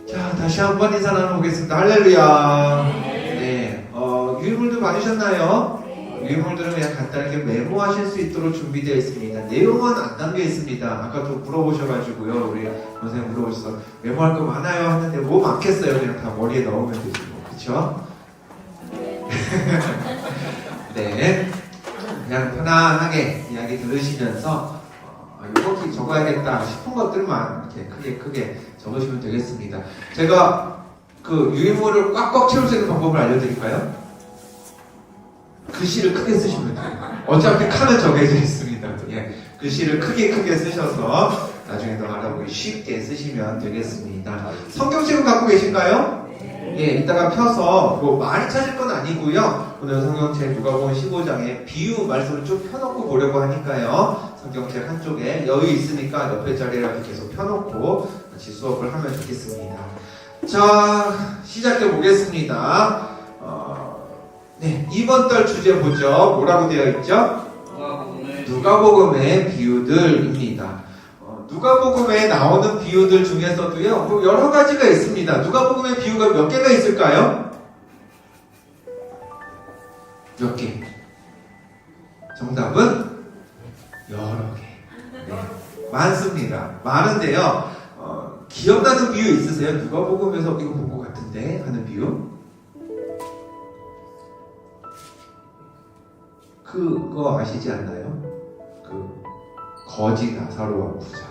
자, 다시 한번 인사 나눠보겠습니다. 할렐루야. 네, 유인물들 받으셨나요? 유인물들은 그냥 간단하게 메모하실 수 있도록 준비되어 있습니다. 내용은 안 담겨 있습니다. 아까 또 물어보셔가지고요. 우리 선생님 물어보셔서 메모할 거 많아요 하는데 뭐 많겠어요. 그냥 다 머리에 넣으면 되지 뭐. 그쵸? 네, 그냥 편안하게 이야기 들으시면서 이렇게 적어야겠다 싶은 것들만 이렇게 크게 적으시면 되겠습니다. 제가 그 유인물을 꽉꽉 채울 수 있는 방법을 알려드릴까요? 글씨를 크게 쓰시면 돼요. 어차피 칸은 정해져 있습니다. 예, 글씨를 크게 쓰셔서 나중에 더 알아보기 쉽게 쓰시면 되겠습니다. 성경책은 갖고 계신가요? 예, 이따가 펴서 뭐 많이 찾을 건 아니고요. 오늘 성경책 누가복음 15장에 비유 말씀을 쭉 펴놓고 보려고 하니까요. 성경책 한쪽에 여유 있으니까 옆에 자리라도 계속 펴놓고 같이 수업을 하면 좋겠습니다. 자, 시작해 보겠습니다. 네, 이번 달 주제 보죠. 뭐라고 되어 있죠? 누가복음의 비유들입니다. 누가복음에 나오는 비유들 중에서도요, 뭐 여러 가지가 있습니다. 누가복음의 비유가 몇 개가 있을까요? 몇 개? 정답은 여러 개. 네, 많습니다. 많은데요. 기억나는 비유 있으세요? 누가복음에서 이거 본 것 같은데 하는 비유? 그거 아시지 않나요? 그 거지 나사로와 부자.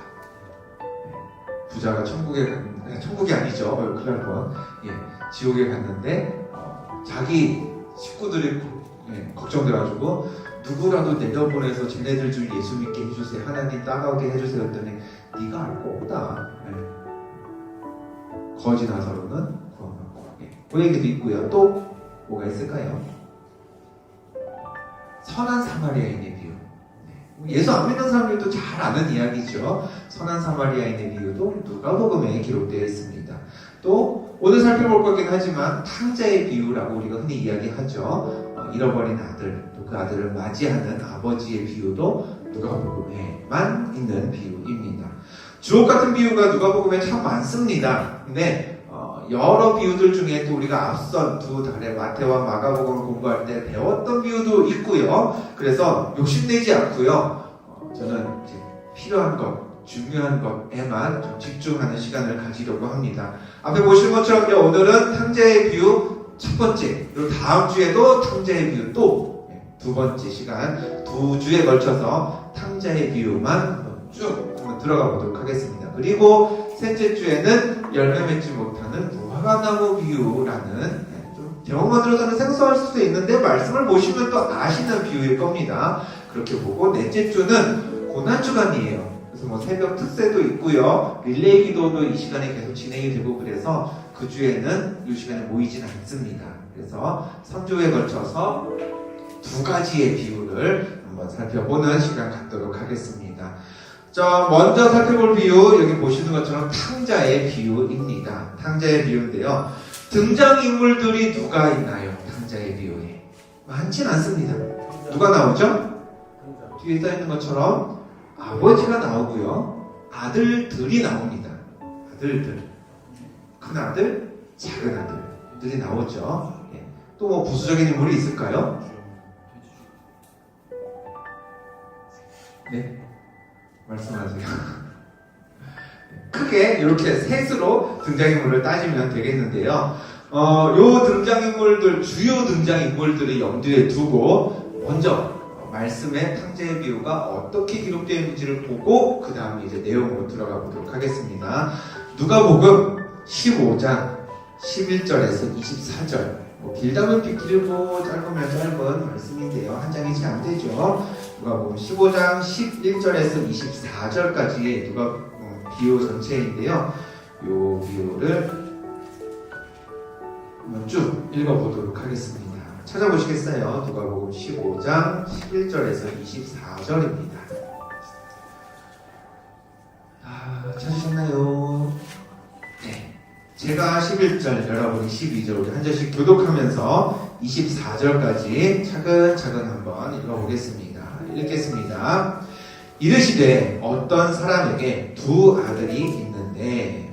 부자가 천국이 아니죠. 큰일 날 뻔. 예, 지옥에 갔는데 자기 식구들이 걱정돼가지고 누구라도 내려보내서 쟤네들 줄 예수 믿게 해주세요. 하나님 따가게 해주세요. 했더니 네가 알 거 없다. 거지 나사로는 구원받고. 그 얘기도 있고요. 또 뭐가 있을까요? 선한 사마리아인의 비유. 예수 안 믿는 사람들도 잘 아는 이야기죠. 선한 사마리아인의 비유도 누가복음에 기록되어 있습니다. 또 오늘 살펴볼 거긴 하지만 탕자의 비유라고 우리가 흔히 이야기하죠. 잃어버린 아들, 또 그 아들을 맞이하는 아버지의 비유도 누가복음에만 있는 비유입니다. 주옥 같은 비유가 누가복음에 참 많습니다. 근데 여러 비유들 중에 또 우리가 앞선 두 달에 마태와 마가복음을 공부할 때 배웠던 비유도 있고요. 그래서 욕심내지 않고요. 저는 이제 필요한 것, 중요한 것에만 좀 집중하는 시간을 가지려고 합니다. 앞에 보시는 것처럼요. 오늘은 탕자의 비유 첫 번째, 그리고 다음 주에도 탕자의 비유 또 두 번째 시간, 두 주에 걸쳐서 탕자의 비유만 쭉 한번 들어가 보도록 하겠습니다. 그리고 셋째 주에는 열매 맺지 못하는 무화과나무 비유라는 좀 제목만 들어서는 생소할 수도 있는데 말씀을 보시면 또 아시는 비유일 겁니다. 그렇게 보고 넷째 주는 고난주간이에요. 그래서 뭐 새벽 특세도 있고요. 릴레이 기도도 이 시간에 계속 진행이 되고 그래서 그 주에는 이 시간에 모이진 않습니다. 그래서 3주에 걸쳐서 두 가지의 비유를 한번 살펴보는 시간 갖도록 하겠습니다. 자, 먼저 살펴볼 비유, 여기 보시는 것처럼 탕자의 비유입니다. 탕자의 비유인데요. 등장인물들이 누가 있나요? 탕자의 비유에. 많진 않습니다. 누가 나오죠? 뒤에 써있는 것처럼 아버지가 나오고요. 아들들이 나옵니다. 아들들. 큰 아들, 작은 아들들이 나오죠. 또 뭐 부수적인 인물이 있을까요? 네. 말씀하세요. 크게 이렇게 셋으로 등장인물을 따지면 되겠는데요. 요 등장인물들, 주요 등장인물들을 염두에 두고 먼저 말씀의 탕자의 비유가 어떻게 기록되어 있는지를 보고 그 다음에 이제 내용으로 들어가 보도록 하겠습니다. 누가복음 15장 11절에서 24절. 길다면 길고 짧으면 짧은 말씀인데요. 한 장이 잘 안 되죠. 누가복음 15장 11절에서 24절까지 비유 전체인데요. 요 비유를 한번 쭉 읽어보도록 하겠습니다. 찾아보시겠어요? 누가복음 15장 11절에서 24절입니다. 찾으셨나요? 네. 제가 11절, 여러분이 12절, 우리 한 절씩 교독하면서 24절까지 차근차근 한번 읽어보겠습니다. 읽겠습니다. 이르시되 어떤 사람에게 두 아들이 있는데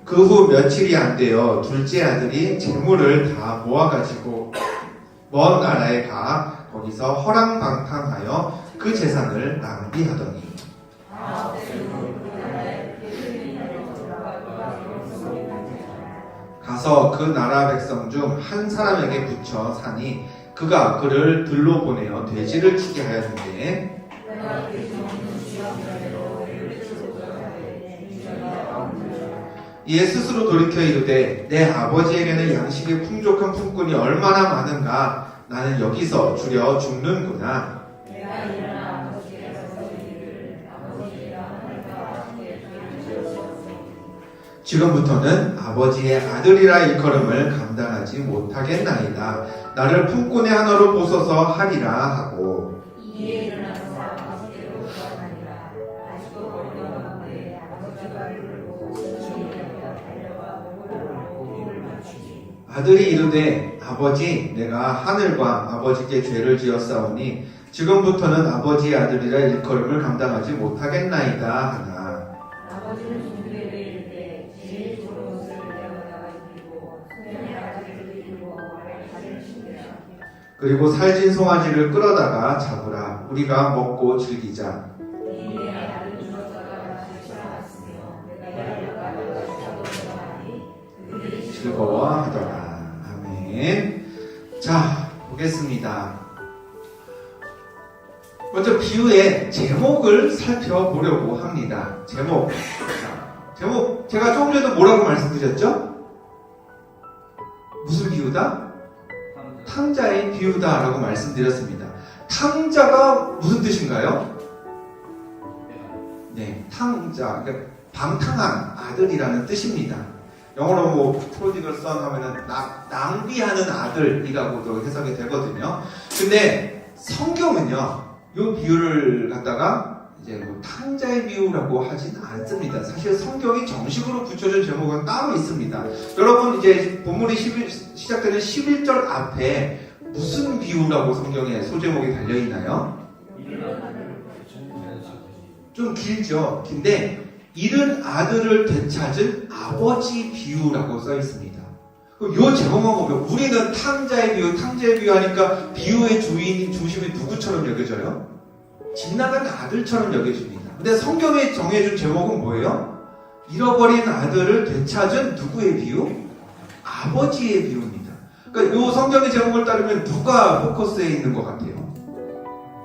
그 후 며칠이 안 되어 둘째 아들이 재물을 다 모아가지고 먼 나라에 가 거기서 허랑방탕하여 그 재산을 낭비하더니 가서 그 나라 백성 중 한 사람에게 붙여 사니 그가 그를 들로 보내어 돼지를 치게 하였는데 이에 스스로 돌이켜 이르되 내 아버지에게는 양식의 풍족한 품꾼이 얼마나 많은가 나는 여기서 주려 죽는구나. 지금부터는 아버지의 아들이라 일컬음을 감당하지 못하겠나이다. 나를 품꾼의 하나로 보소서 하리라 하고 아들이 이르되 아버지 내가 하늘과 아버지께 죄를 지었사오니 지금부터는 아버지의 아들이라 일컬음을 감당하지 못하겠나이다 하나 아버지는 종들에게 이르되 제일 좋은 옷을 내어다가 입히고 소년의 아들을 이루고 가지를 신으라 그리고 살진 송아지를 끌어다가 잡으라 우리가 먹고 즐기자 즐거워하더라. 아멘. 자, 보겠습니다. 먼저 비유의 제목을 살펴보려고 합니다. 제목. 제목, 제가 조금 전에도 뭐라고 말씀드렸죠? 무슨 비유다? 탕자의 비유다라고 말씀드렸습니다. 탕자가 무슨 뜻인가요? 네, 탕자. 그러니까 방탕한 아들이라는 뜻입니다. 영어로 뭐 프로디걸 선 하면은 낭비하는 아들이라고도 해석이 되거든요. 근데 성경은요, 이 비유를 갖다가 이제 뭐 탕자의 비유라고 하진 않습니다. 사실 성경이 정식으로 붙여준 제목은 따로 있습니다. 여러분 이제 본문이 시작되는 11절 앞에 무슨 비유라고 성경에 소제목이 달려있나요? 좀 길죠. 근데 잃은 아들을 되찾은 아버지 비유라고 써 있습니다. 이 제목만 보면 우리는 탕자의 비유 하니까 비유의 중심이 누구처럼 여겨져요? 지나간 아들처럼 여겨집니다. 근데 성경이 정해준 제목은 뭐예요? 잃어버린 아들을 되찾은 누구의 비유? 아버지의 비유입니다. 그러니까 이 성경의 제목을 따르면 누가 포커스에 있는 것 같아요?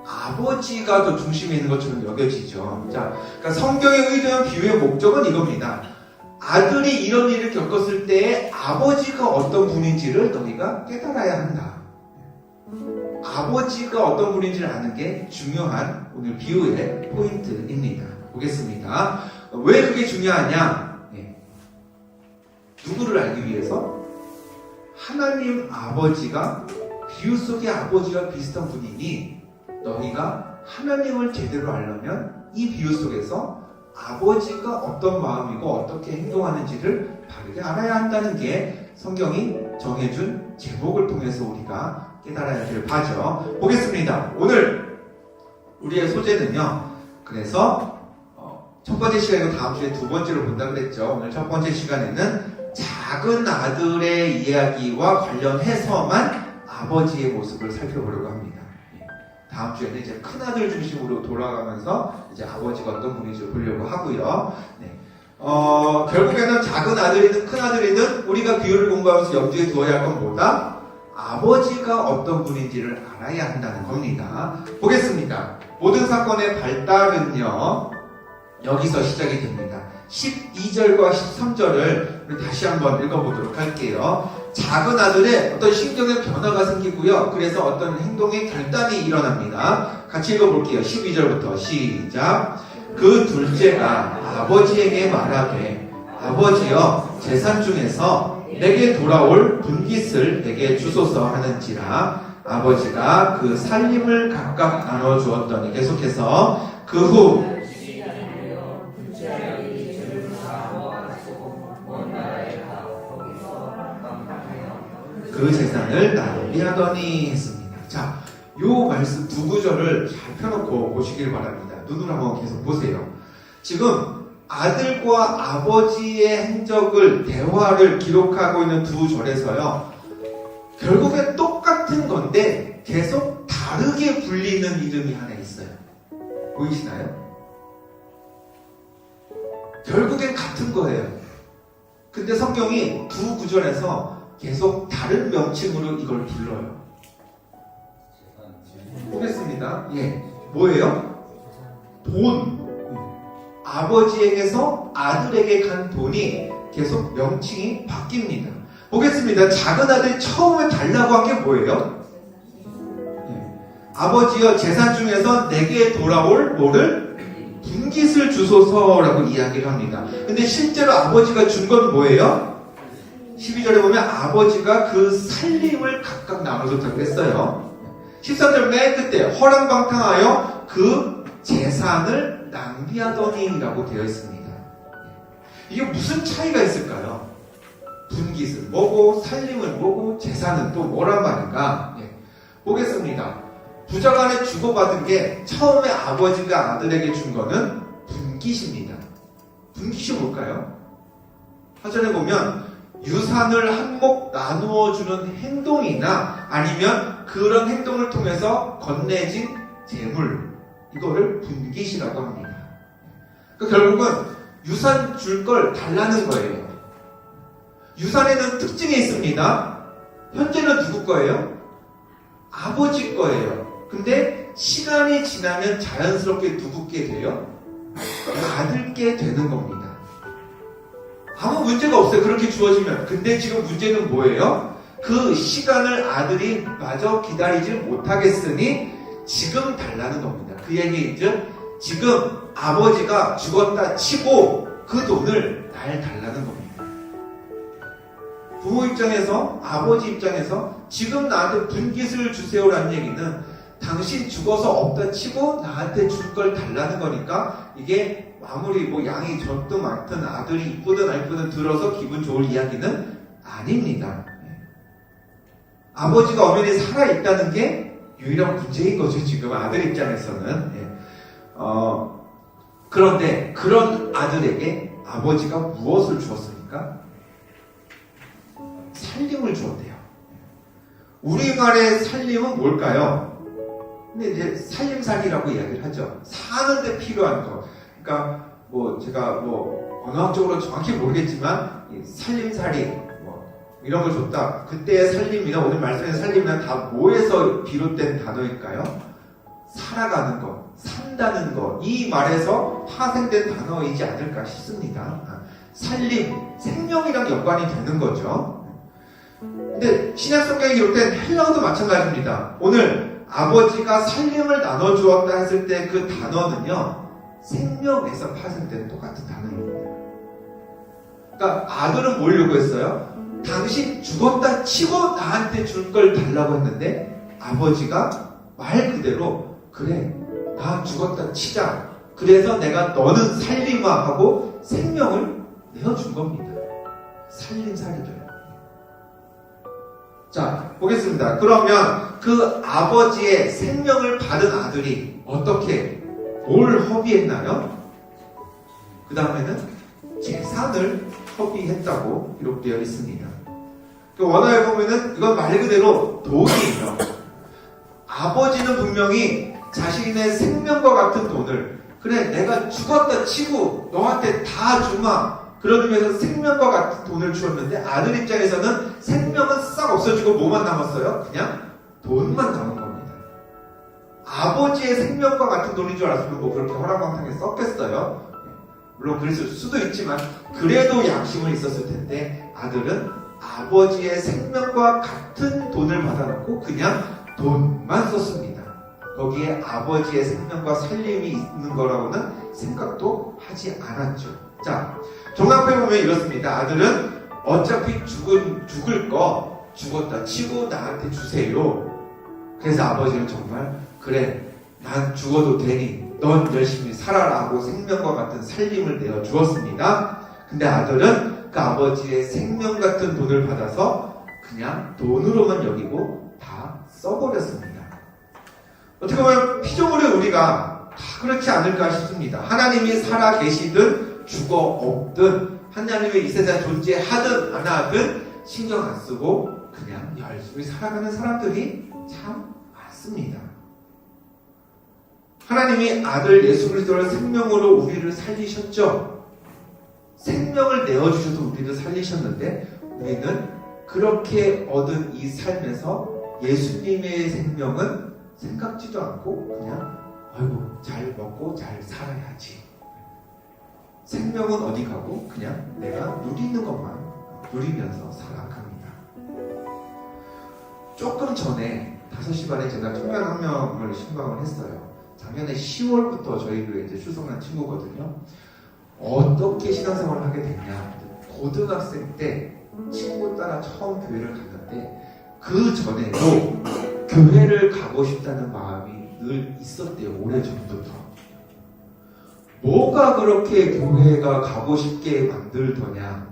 아버지가 더 중심에 있는 것처럼 여겨지죠. 자, 그러니까 성경에 의도한 비유의 목적은 이겁니다. 아들이 이런 일을 겪었을 때 아버지가 어떤 분인지를 너희가 깨달아야 한다. 아버지가 어떤 분인지를 아는 게 중요한 오늘 비유의 포인트입니다. 보겠습니다. 왜 그게 중요하냐? 네. 누구를 알기 위해서? 하나님 아버지가 비유 속의 아버지와 비슷한 분이니 너희가 하나님을 제대로 알려면 이 비유 속에서 아버지가 어떤 마음이고 어떻게 행동하는지를 바르게 알아야 한다는 게 성경이 정해준 제목을 통해서 우리가 깨달아야 될 바죠. 보겠습니다. 오늘 우리의 소재는요. 그래서 첫 번째 시간이고 다음 주에 두 번째로 본다고 그랬죠. 오늘 첫 번째 시간에는 작은 아들의 이야기와 관련해서만 아버지의 모습을 살펴보려고 합니다. 다음 주에는 이제 큰 아들 중심으로 돌아가면서 이제 아버지가 어떤 분인지 보려고 하고요. 네. 결국에는 작은 아들이든 큰 아들이든 우리가 비유를 공부하면서 염두에 두어야 할 건 뭐다? 아버지가 어떤 분인지를 알아야 한다는 겁니다. 보겠습니다. 모든 사건의 발달은요, 여기서 시작이 됩니다. 12절과 13절을 우리 다시 한번 읽어보도록 할게요. 작은 아들의 어떤 신경의 변화가 생기고요. 그래서 어떤 행동의 결단이 일어납니다. 같이 읽어볼게요. 12절부터 시작. 그 둘째가 아버지에게 말하되 아버지여 재산 중에서 내게 돌아올 분깃을 내게 주소서 하는지라. 아버지가 그 살림을 각각 나눠주었더니 계속해서 그 후 그 재산을 낭비하더니 했습니다. 자, 요 말씀 두 구절을 잘 펴놓고 보시길 바랍니다. 눈으로 한번 계속 보세요. 지금 아들과 아버지의 행적을, 대화를 기록하고 있는 두 절에서요, 결국엔 똑같은 건데 계속 다르게 불리는 이름이 하나 있어요. 보이시나요? 결국엔 같은 거예요. 근데 성경이 두 구절에서 계속 다른 명칭으로 이걸 불러요. 보겠습니다. 예, 뭐예요? 돈. 아버지에게서 아들에게 간 돈이 계속 명칭이 바뀝니다. 보겠습니다. 작은 아들이 처음에 달라고 한 게 뭐예요? 아버지여, 재산 중에서 내게 돌아올 뭐를? 분깃을 주소서라고 이야기를 합니다. 근데 실제로 아버지가 준 건 뭐예요? 12절에 보면 아버지가 그 살림을 각각 나눠줬다고 했어요. 13절 맨 끝에 허랑방탕하여 그 재산을 낭비하더니 라고 되어 있습니다. 이게 무슨 차이가 있을까요? 분깃은 뭐고, 살림은 뭐고, 재산은 또 뭐란 말인가? 보겠습니다. 부자간에 주고받은 게 처음에 아버지가 아들에게 준 거는 분깃입니다. 분깃이 뭘까요? 사전에 보면 유산을 한몫 나누어 주는 행동이나 아니면 그런 행동을 통해서 건네진 재물, 이거를 분깃이라고 합니다. 그러니까 결국은 유산 줄 걸 달라는 거예요. 유산에는 특징이 있습니다. 현재는 누구 거예요? 아버지 거예요. 근데 시간이 지나면 자연스럽게 누구께 돼요? 아들께 되는 겁니다. 아무 문제가 없어요. 그렇게 주어지면. 근데 지금 문제는 뭐예요? 그 시간을 아들이 마저 기다리지 못하겠으니 지금 달라는 겁니다. 그 얘기죠. 지금 아버지가 죽었다 치고 그 돈을 날 달라는 겁니다. 부모 입장에서, 아버지 입장에서 지금 나한테 분깃을 주세요라는 얘기는 당신 죽어서 없다 치고 나한테 줄 걸 달라는 거니까, 이게 아무리 뭐 양이 적든 많든 아들이 이쁘든 안 이쁘든 들어서 기분 좋을 이야기는 아닙니다. 아버지가 엄연히 살아있다는 게 유일한 문제인 거죠, 지금 아들 입장에서는. 그런데 그런 아들에게 아버지가 무엇을 주었습니까? 살림을 주었대요. 우리말의 살림은 뭘까요? 근데 이제 살림살이라고 이야기를 하죠. 사는데 필요한 거. 그러니까 뭐 제가 뭐 언어학적으로 정확히 모르겠지만 살림살이 뭐 이런 걸 줬다. 그때의 살림이나 오늘 말씀의 살림이나 다 뭐에서 비롯된 단어일까요? 살아가는 거, 산다는 거, 이 말에서 파생된 단어이지 않을까 싶습니다. 살림, 생명이랑 연관이 되는 거죠. 근데 신약 성경에 기록된 헬라어도 마찬가지입니다. 오늘 아버지가 살림을 나눠주었다 했을 때 그 단어는요, 생명에서 파생된 똑같은 단어입니다. 그러니까 아들은 뭘 요구했어요? 당신 죽었다 치고 나한테 줄 걸 달라고 했는데 아버지가 말 그대로 그래, 나 죽었다 치자. 그래서 내가 너는 살림아 하고 생명을 내어준 겁니다. 살림살이를. 자, 보겠습니다. 그러면 그 아버지의 생명을 받은 아들이 어떻게, 뭘 허비했나요? 그 다음에는 재산을 허비했다고 기록되어 있습니다. 그 원어에 보면은 이건 말 그대로 돈이에요. 아버지는 분명히 자신의 생명과 같은 돈을, 그래 내가 죽었다 치고 너한테 다 주마, 그런 의미에서 생명과 같은 돈을 주었는데 아들 입장에서는 생명은 싹 없어지고 뭐만 남았어요? 그냥 돈만 남은 겁니다. 아버지의 생명과 같은 돈인 줄 알았으면 뭐 그렇게 허랑방탕하게 썼겠어요? 물론 그랬을 수도 있지만 그래도 양심은 있었을 텐데 아들은 아버지의 생명과 같은 돈을 받아놓고 그냥 돈만 썼습니다. 거기에 아버지의 생명과 살림이 있는 거라고는 생각도 하지 않았죠. 자, 종합해보면 이렇습니다. 아들은 어차피 죽을 거 죽었다 치고 나한테 주세요. 그래서 아버지는 정말 그래, 난 죽어도 되니 넌 열심히 살아라 하고 생명과 같은 살림을 내어 주었습니다. 근데 아들은 그 아버지의 생명 같은 돈을 받아서 그냥 돈으로만 여기고 다 써버렸습니다. 어떻게 보면 피조물의 우리가 다 그렇지 않을까 싶습니다. 하나님이 살아 계시든 죽어 없든 하나님의 이 세상 존재하든 안 하든 신경 안 쓰고 그냥 열심히 살아가는 사람들이 참 많습니다. 하나님이 아들 예수 그리스도를 생명으로 우리를 살리셨죠. 생명을 내어주셔서 우리를 살리셨는데 우리는 그렇게 얻은 이 삶에서 예수님의 생명은 생각지도 않고 그냥 아이고 잘 먹고 잘 살아야지. 생명은 어디 가고 그냥 내가 누리는 것만 누리면서 살아갑니다. 조금 전에 5시 반에 제가 청년 한 명을 신방을 했어요. 작년에 10월부터 저희 교회에 이제 출석한 친구거든요. 어떻게 신앙생활을 하게 됐냐. 고등학생 때 친구 따라 처음 교회를 갔는데 그 전에도 교회를 가고 싶다는 마음이 늘 있었대요. 오래전부터. 뭐가 그렇게 교회가 가고 싶게 만들더냐.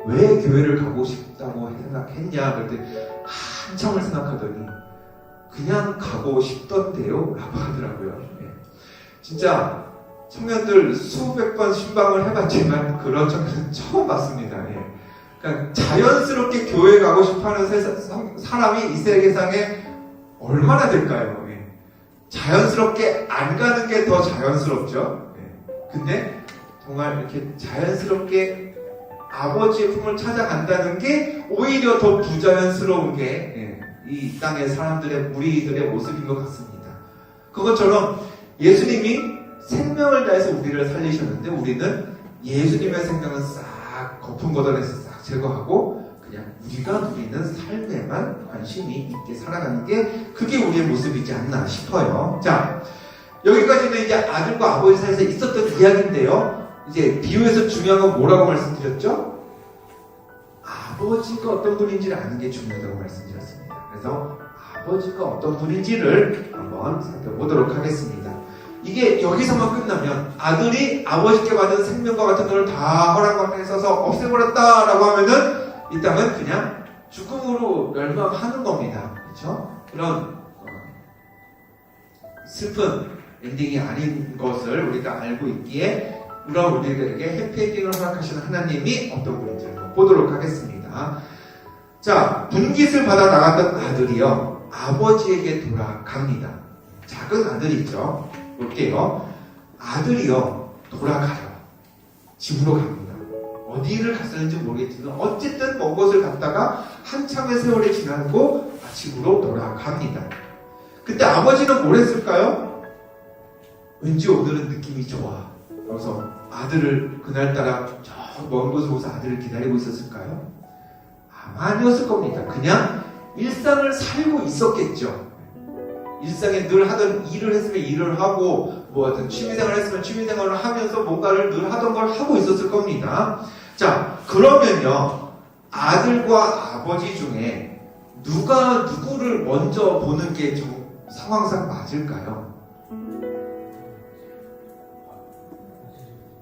왜 교회를 가고 싶다고 생각했냐. 그랬더니 한참을 생각하더니 그냥 가고 싶던데요? 라고 하더라고요. 네. 진짜 청년들 수백 번 신방을 해봤지만 그런 청년은 처음 봤습니다. 예. 그러니까 자연스럽게 교회 가고 싶어하는 사람이 이 세계상에 얼마나 될까요? 예. 자연스럽게 안 가는 게 더 자연스럽죠. 예. 근데 정말 이렇게 자연스럽게 아버지의 품을 찾아간다는 게 오히려 더 부자연스러운 게 이 땅의 사람들의 우리들의 모습인 것 같습니다. 그것처럼 예수님이 생명을 다해서 우리를 살리셨는데 우리는 예수님의 생명은 싹 거품 걷어내서 싹 제거하고 그냥 우리가 누리는 삶에만 관심이 있게 살아가는 게 그게 우리의 모습이지 않나 싶어요. 자, 여기까지는 이제 아들과 아버지 사이에서 있었던 이야기인데요. 이제 비유에서 중요한 건 뭐라고 말씀드렸죠? 아버지가 어떤 분인지를 아는 게 중요하다고 말씀드렸습니다. 그래서 아버지가 어떤 분인지를 한번 살펴보도록 하겠습니다. 이게 여기서만 끝나면 아들이 아버지께 받은 생명과 같은 것을 다 허락받게 있어서 없애버렸다라고 하면은 이 땅은 그냥 죽음으로 멸망하는 겁니다. 그렇죠? 그런 슬픈 엔딩이 아닌 것을 우리가 알고 있기에 그럼 우리들에게 해피엔딩을 허락하시는 하나님이 어떤 분인지를 보도록 하겠습니다. 자, 분깃을 받아 나갔던 아들이요 아버지에게 돌아갑니다. 작은 아들이죠. 볼게요. 아들이요 돌아가요. 집으로 갑니다. 어디를 갔었는지 모르겠지만 어쨌든 먼 곳을 갔다가 한참의 세월이 지나고 집으로 돌아갑니다. 그때 아버지는 뭘 했을까요? 왠지 오늘은 느낌이 좋아. 그래서 아들을 그날따라 저 먼 곳에 오서 아들을 기다리고 있었을까요? 아마 아니었을 겁니다. 그냥 일상을 살고 있었겠죠. 일상에 늘 하던 일을 했으면 일을 하고 뭐 하여튼 취미생활을 했으면 취미생활을 하면서 뭔가를 늘 하던 걸 하고 있었을 겁니다. 자, 그러면요 아들과 아버지 중에 누가 누구를 먼저 보는 게 좀 상황상 맞을까요?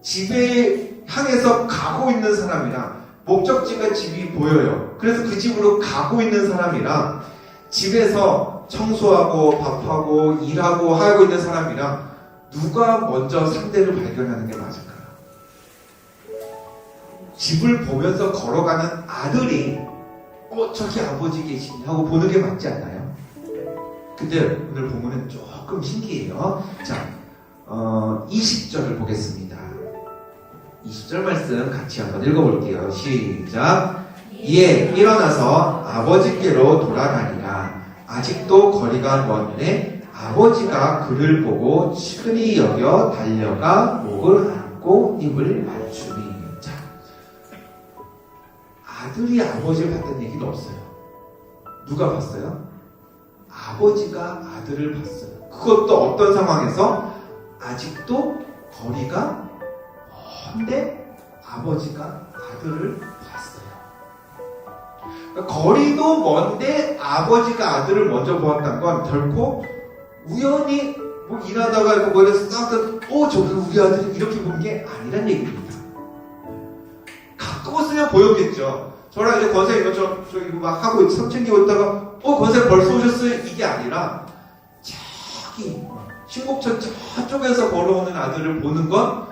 집에 향해서 가고 있는 사람이랑 목적지가 집이 보여요. 그래서 그 집으로 가고 있는 사람이랑 집에서 청소하고 밥하고 일하고 하고 있는 사람이랑 누가 먼저 상대를 발견하는 게 맞을까요? 집을 보면서 걸어가는 아들이 저기 아버지 계시니 하고 보는 게 맞지 않나요? 근데 오늘 본문은 조금 신기해요. 자, 20절을 보겠습니다. 20절 말씀 같이 한번 읽어볼게요. 시작. 이에 일어나서 아버지께로 돌아가니라. 아직도 거리가 먼데 아버지가 그를 보고 측은히 여겨 달려가 목을 안고 입을 맞추니. 자, 아들이 아버지를 봤다는 얘기는 없어요. 누가 봤어요? 아버지가 아들을 봤어요. 그것도 어떤 상황에서? 아직도 거리가 먼데 아버지가 아들을 봤어요. 그러니까 거리도 먼데 아버지가 아들을 먼저 보았다는 건 결코 우연히 뭐 일하다가 뭐 이래서 싸웠던 저기 우리 아들이 이렇게 본 게 아니란 얘기입니다. 가까웠으면 보였겠죠. 저랑 이제 권사님 이거 저 이거 막 하고 참 챙기고 있다가 권사님 벌써 오셨어요? 이게 아니라 저기 신곡천 저쪽에서 걸어오는 아들을 보는 건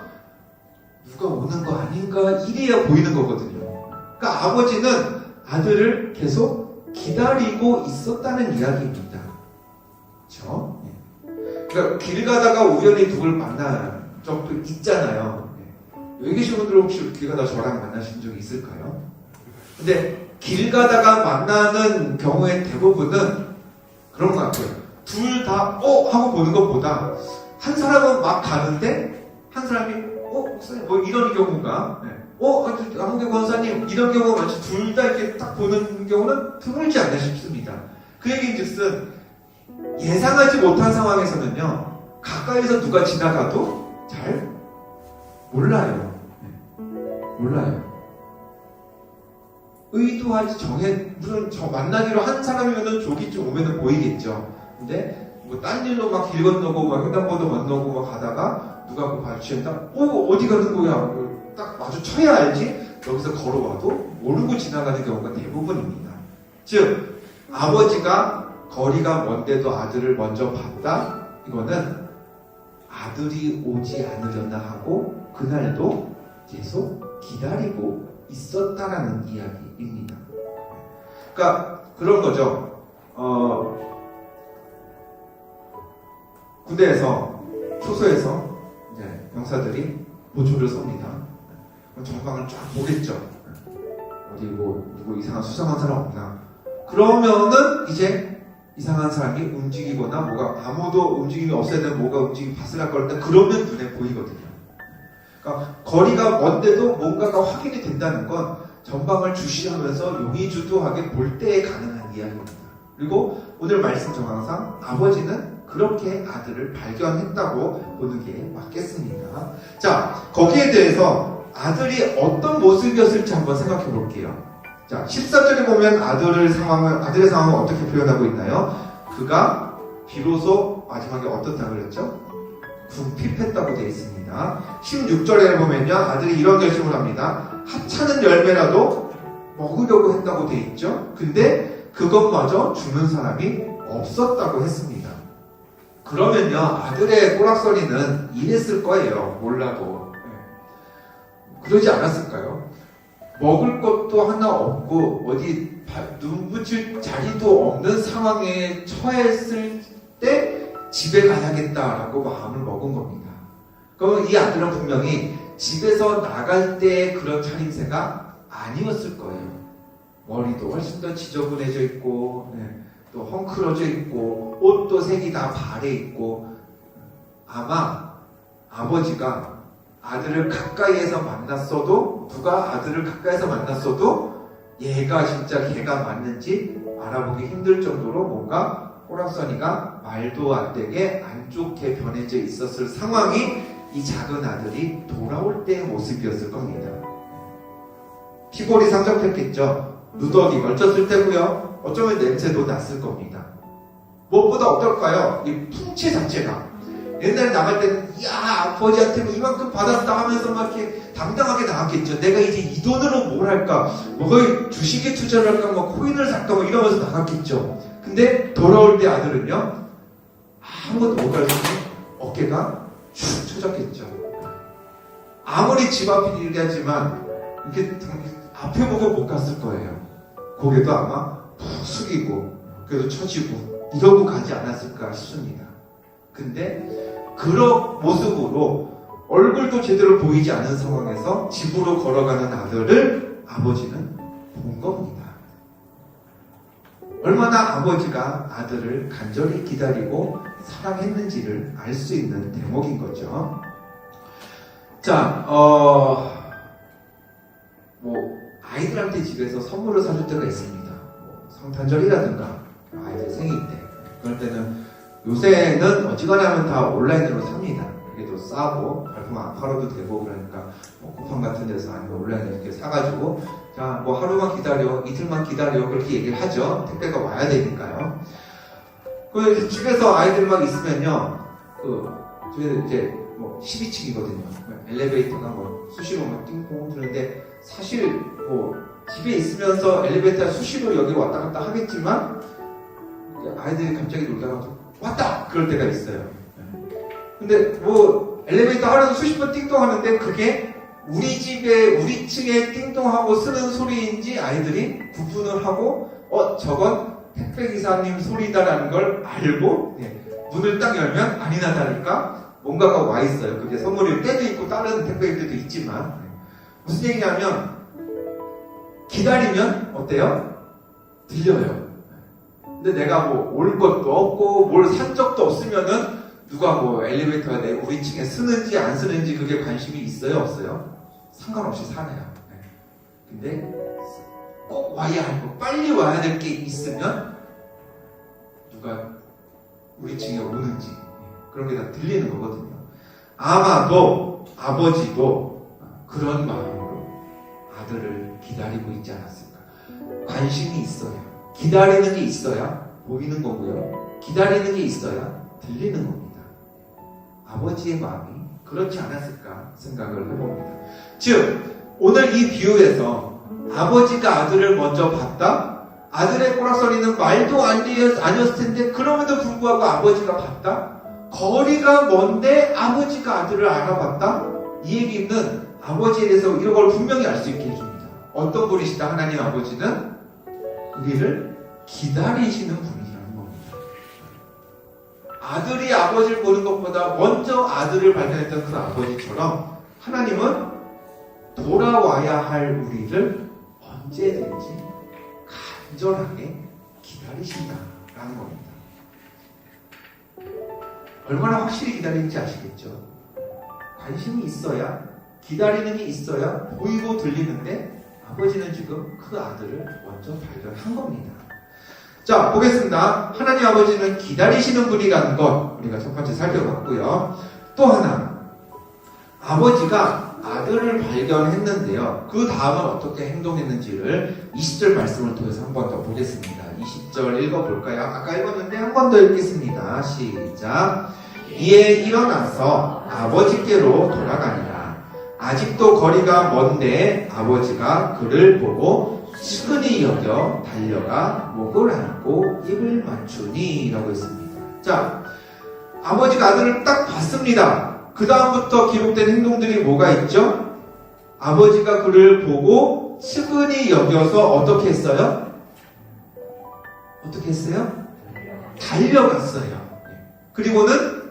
누가 오는 거 아닌가 이래야 보이는 거거든요. 그러니까 아버지는 아들을 계속 기다리고 있었다는 이야기입니다. 그렇죠? 그러니까 길 가다가 우연히 누굴 만난 적도 있잖아요. 여기 계신 분들 혹시 길 가다가 저랑 만나신 적이 있을까요? 근데 길 가다가 만나는 경우의 대부분은 그런 것 같아요. 둘 다 하고 보는 것보다 한 사람은 막 가는데 한 사람이 목사님 뭐 이런 경우가 아무개 권사님 이런 경우가 많지 둘 다 이렇게 딱 보는 경우는 드물지 않나 싶습니다. 그 얘기인즉슨 예상하지 못한 상황에서는요 가까이서 누가 지나가도 잘 몰라요. 몰라요. 의도하지 물론 만나기로 한 사람이면은 저기 좀 오면은 보이겠죠. 근데 뭐 딴 일로 막 길 건너고 막 횡단보도 건너고 막 가다가 누가 뭐 마주친다. 어디 가는 거야? 딱 마주쳐야 알지. 여기서 걸어와도 모르고 지나가는 경우가 대부분입니다. 즉 아버지가 거리가 먼데도 아들을 먼저 봤다. 이거는 아들이 오지 않으려나 하고 그날도 계속 기다리고 있었다라는 이야기입니다. 그러니까 그런 거죠. 군대에서 초소에서 이제 병사들이 보초를 섭니다. 전방을 쫙 보겠죠. 어디 뭐 누구 이상한 수상한 사람 없나. 그러면은 이제 이상한 사람이 움직이거나 뭐가 아무도 움직임이 없어야 되는 뭐가 움직임이 바스락거릴 때 그러면 눈에 보이거든요. 그러니까 거리가 먼데도 뭔가가 확인이 된다는 건 전방을 주시하면서 용의주도하게 볼 때에 가능한 이야기입니다. 그리고 오늘 말씀 정황상 아버지는 그렇게 아들을 발견했다고 보는 게 맞겠습니다. 자, 거기에 대해서 아들이 어떤 모습이었을지 한번 생각해 볼게요. 자, 14절에 보면 아들의 상황을 어떻게 표현하고 있나요? 그가 비로소 마지막에 어떻다고 그랬죠? 궁핍했다고 되어 있습니다. 16절에 보면요, 아들이 이런 결심을 합니다. 하찮은 열매라도 먹으려고 했다고 되어 있죠. 근데 그것마저 주는 사람이 없었다고 했습니다. 그러면요, 아들의 꼬락서리는 이랬을 거예요. 몰라도. 그러지 않았을까요? 먹을 것도 하나 없고 어디 눈 붙일 자리도 없는 상황에 처했을 때 집에 가야겠다라고 마음을 먹은 겁니다. 그러면 이 아들은 분명히 집에서 나갈 때의 그런 차림새가 아니었을 거예요. 머리도 훨씬 더 지저분해져 있고 또 헝클어져 있고 옷도 색이 다 발해 있고 아마 아버지가 아들을 가까이에서 만났어도 누가 아들을 가까이에서 만났어도 얘가 진짜 걔가 맞는지 알아보기 힘들 정도로 뭔가 꼬락서니가 말도 안 되게 안 좋게 변해져 있었을 상황이 이 작은 아들이 돌아올 때의 모습이었을 겁니다. 피골이 상접했겠죠. 누더기 걸쳤을 테고요. 어쩌면 냄새도 났을 겁니다. 무엇보다 어떨까요? 이 풍채 자체가 옛날에 나갈 때는 이야 아버지한테 뭐 이만큼 받았다 하면서 막 이렇게 당당하게 나갔겠죠. 내가 이제 이 돈으로 뭘 할까? 뭐 거의 주식에 투자를 할까? 뭐 코인을 살까? 뭐 이러면서 나갔겠죠. 근데 돌아올 때 아들은요 아무것도 못 가르치고 어깨가 축 처졌겠죠. 아무리 집 앞이 일하지만 이렇게 앞에 보고 못 갔을 거예요. 고개도 아마 푹 숙이고 그래도 처지고 이러고 가지 않았을까 싶습니다. 근데 그런 모습으로 얼굴도 제대로 보이지 않은 상황에서 집으로 걸어가는 아들을 아버지는 본 겁니다. 얼마나 아버지가 아들을 간절히 기다리고 사랑했는지를 알 수 있는 대목인 거죠. 자, 아이들한테 집에서 선물을 사줄 때가 있습니다. 성탄절이라든가 아이들 생일 때 그럴 때는 요새는 어지간하면 다 온라인으로 삽니다. 그게 더 싸고 발품 안 팔아도 되고 그러니까 쿠팡 같은 데서 아니면 온라인으로 이렇게 사가지고 자 하루만 기다려 이틀만 기다려 그렇게 얘기를 하죠. 택배가 와야 되니까요. 그 집에서 아이들 막 있으면요 저희는 이제 12층이거든요. 엘리베이터가 수시로 띵콩 드는데 사실 집에 있으면서 엘리베이터 수시로 여기 왔다 갔다 하겠지만 아이들이 갑자기 놀다가 왔다! 그럴 때가 있어요. 근데 뭐 엘리베이터 하루에 수십 번 띵동하는데 그게 우리 집에 우리 층에 띵동하고 쓰는 소리인지 아이들이 구분을 하고 저건 택배기사님 소리다라는 걸 알고 문을 딱 열면 아니나 다를까 뭔가가 와 있어요. 그게 선물일 때도 있고 다른 택배일 때도 있지만 무슨 얘기냐면 기다리면 어때요? 들려요. 근데 내가 뭐 올 것도 없고 뭘 산 적도 없으면은 누가 뭐 엘리베이터에 내 우리 층에 쓰는지 안 쓰는지 그게 관심이 있어요? 없어요? 상관없이 사네요. 근데 꼭 와야 하고 빨리 와야 될 게 있으면 누가 우리 층에 오는지 그런 게 다 들리는 거거든요. 아마도 아버지도 그런 마음으로 아들을 기다리고 있지 않았을까. 관심이 있어요. 기다리는 게 있어야 보이는 거고요. 기다리는 게 있어야 들리는 겁니다. 아버지의 마음이 그렇지 않았을까 생각을 해봅니다. 즉 오늘 이 비유에서 아버지가 아들을 먼저 봤다? 아들의 꼬락서리는 말도 아니었을 텐데 그럼에도 불구하고 아버지가 봤다? 거리가 먼데 아버지가 아들을 알아봤다? 이 얘기는 아버지에 대해서 이런 걸 분명히 알 수 있게 해줍니다. 어떤 분이시다? 하나님 아버지는 우리를 기다리시는 분이라는 겁니다. 아들이 아버지를 보는 것보다 먼저 아들을 발견했던 그 아버지처럼 하나님은 돌아와야 할 우리를 언제든지 간절하게 기다리신다라는 겁니다. 얼마나 확실히 기다리는지 아시겠죠? 관심이 있어야, 기다리는 게 있어야 보이고 들리는데 아버지는 지금 그 아들을 먼저 발견한 겁니다. 자, 보겠습니다. 하나님 아버지는 기다리시는 분이라는 것 우리가 첫 번째 살펴봤고요. 또 하나, 아버지가 아들을 발견했는데요. 그 다음은 어떻게 행동했는지를 20절 말씀을 통해서 한 번 더 보겠습니다. 20절 읽어볼까요? 아까 읽었는데 한 번 더 읽겠습니다. 시작. 이에 일어나서 아버지께로 돌아가니라. 아직도 거리가 먼데 아버지가 그를 보고 측은히 여겨 달려가 목을 안고 입을 맞추니 라고 했습니다. 자, 아버지가 아들을 딱 봤습니다. 그 다음부터 기록된 행동들이 뭐가 있죠? 아버지가 그를 보고 측은히 여겨서 어떻게 했어요? 어떻게 했어요? 달려갔어요. 그리고는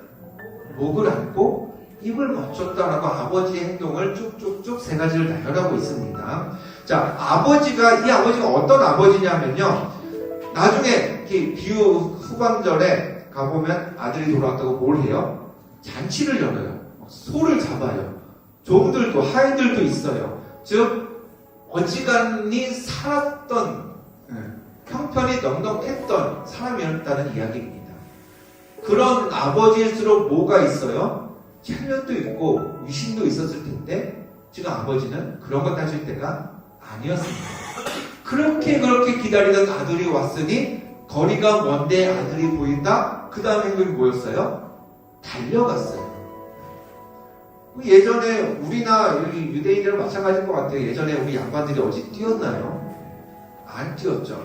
목을 안고 입을 맞췄다라고 아버지의 행동을 쭉쭉쭉 세 가지를 나열하고 있습니다. 자, 이 아버지가 어떤 아버지냐면요. 나중에 비유 후반절에 가보면 아들이 돌아왔다고 뭘 해요? 잔치를 열어요. 소를 잡아요. 종들도 하인들도 있어요. 즉 어지간히 살았던 형편이 넉넉했던 사람이었다는 이야기입니다. 그런 아버지일수록 뭐가 있어요? 체면도 있고 위신도 있었을 텐데 지금 아버지는 그런 것 따질 때가 아니었습니다. 그렇게 기다리던 아들이 왔으니 거리가 먼데 아들이 보인다? 그 다음 행동이 뭐였어요? 달려갔어요. 예전에 우리나 여기 유대인들은 마찬가지인 것 같아요. 예전에 우리 양반들이 어디 뛰었나요? 안 뛰었죠.